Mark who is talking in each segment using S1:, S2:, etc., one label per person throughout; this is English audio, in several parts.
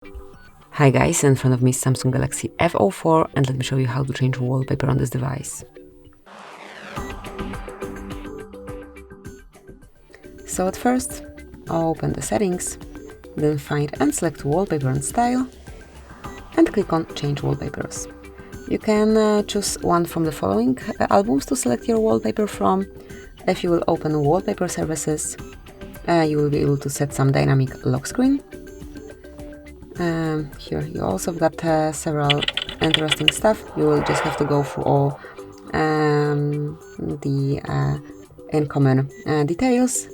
S1: Hi guys, in front of me is Samsung Galaxy F04 and let me show you how to change wallpaper on this device. So at first, open the settings, then find and select wallpaper and style and click on change wallpapers. You can choose one from the following albums to select your wallpaper from. If you will open wallpaper services, you will be able to set some dynamic lock screen. Here you also got several interesting stuff. You will just have to go through all the in-common details.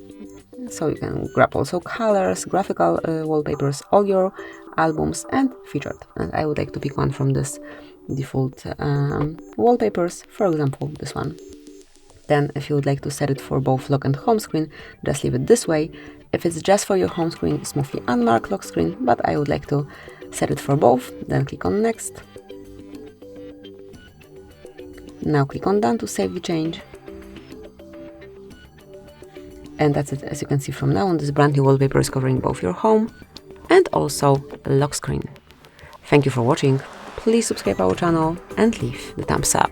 S1: So you can grab also colors, graphical wallpapers, all your albums and featured. And I would like to pick one from this default wallpapers, for example this one. Then if you would like to set it for both lock and home screen, just leave it this way. If it's just for your home screen, smoothly unmark lock screen, but I would like to set it for both. Then click on next. Now click on done to save the change. And that's it. As you can see from now on, this brand new wallpaper is covering both your home and also lock screen. Thank you for watching. Please subscribe our channel and leave the thumbs up.